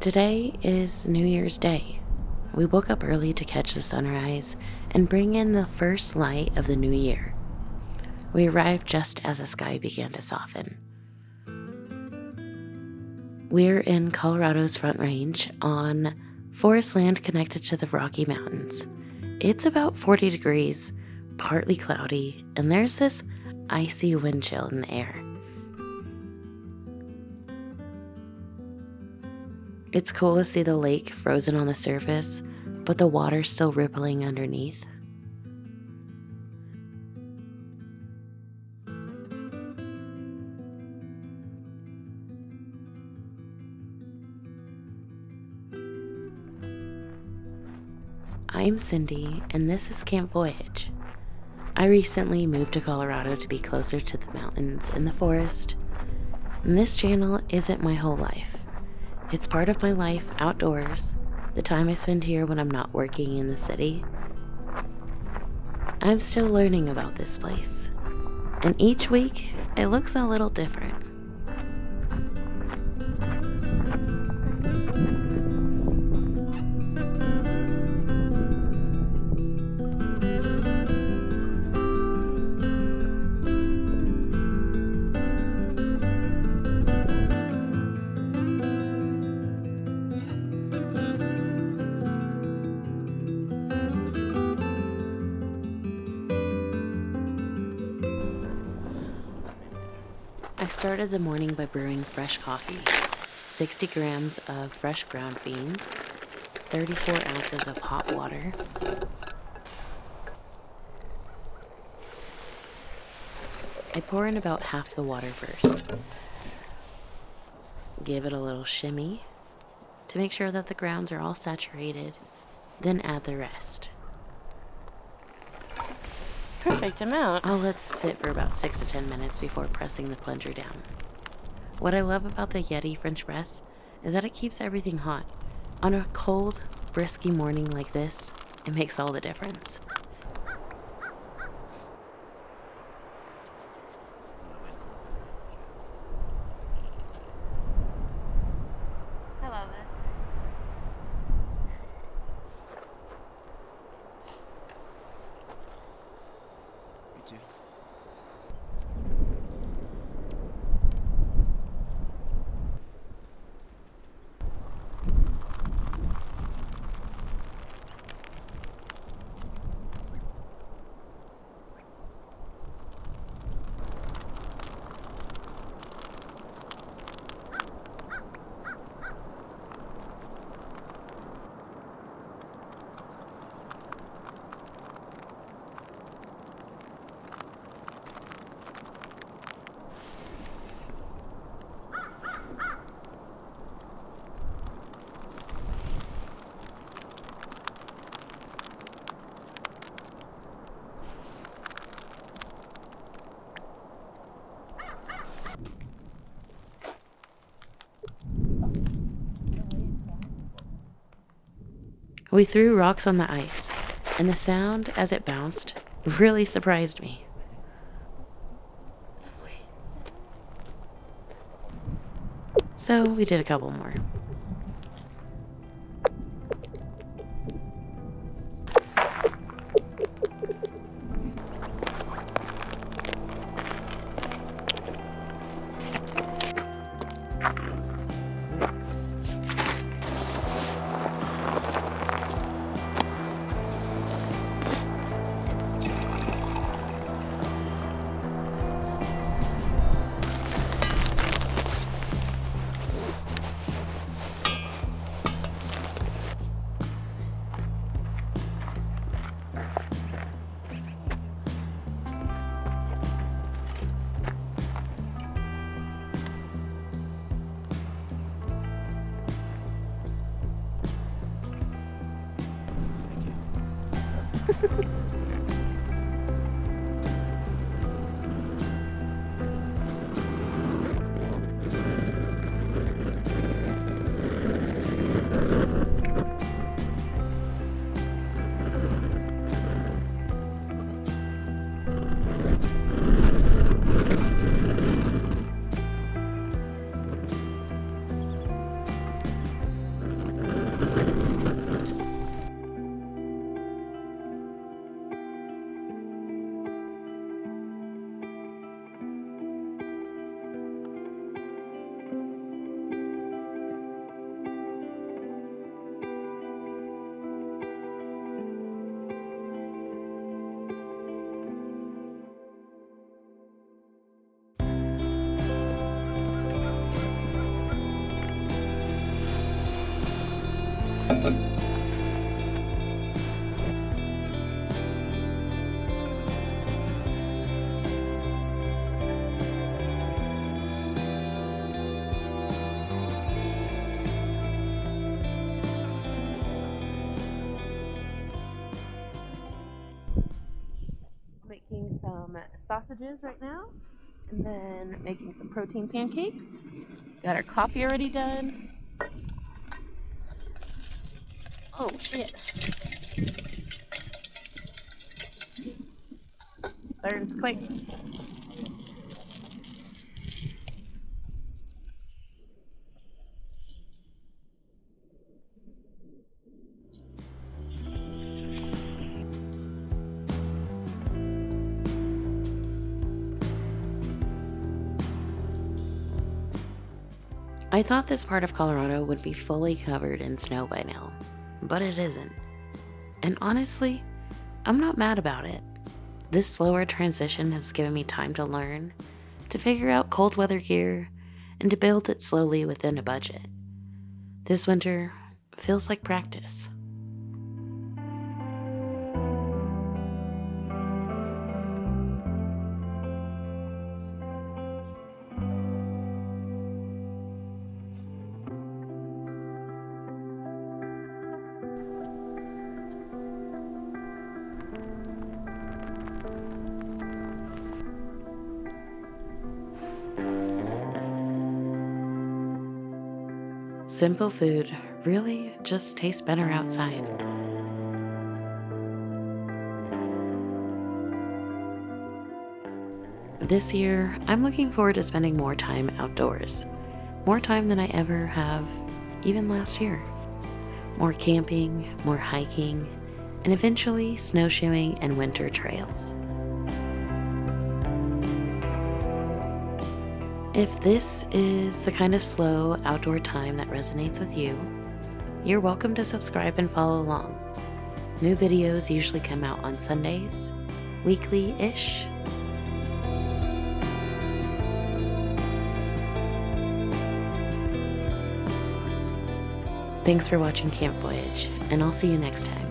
Today is New Year's Day. We woke up early to catch the sunrise and bring in the first light of the new year. We arrived just as the sky began to soften. We're in Colorado's Front Range on forest land connected to the Rocky Mountains. It's about 40 degrees, partly cloudy, and there's this icy wind chill in the air. It's cool to see the lake frozen on the surface, but the water still rippling underneath. I'm Cindy, and this is Camp Voyage. I recently moved to Colorado to be closer to the mountains and the forest, and this channel isn't my whole life. It's part of my life outdoors, the time I spend here when I'm not working in the city. I'm still learning about this place, and each week it looks a little different. I started the morning by brewing fresh coffee, 60 grams of fresh ground beans, 34 ounces of hot water, I pour in about half the water first. Give it a little shimmy to make sure that the grounds are all saturated, then add the rest. Perfect amount. I'll let this sit for about 6 to 10 minutes before pressing the plunger down. What I love about the Yeti French press is that it keeps everything hot. On a cold, brisky morning like this, it makes all the difference. I love this. Me too. We threw rocks on the ice, and the sound as it bounced really surprised me. So we did a couple more. Making some sausages right now, and then making some protein pancakes. Got our coffee already done. Oh shit. Burns quick. I thought this part of Colorado would be fully covered in snow by now, but it isn't. And honestly, I'm not mad about it. This slower transition has given me time to learn, to figure out cold weather gear, and to build it slowly within a budget. This winter feels like practice. Simple food really just tastes better outside. This year, I'm looking forward to spending more time outdoors. More time than I ever have, even last year. More camping, more hiking, and eventually snowshoeing and winter trails. If this is the kind of slow outdoor time that resonates with you, you're welcome to subscribe and follow along. New videos usually come out on Sundays, weekly-ish. Thanks for watching Camp Voyage, and I'll see you next time.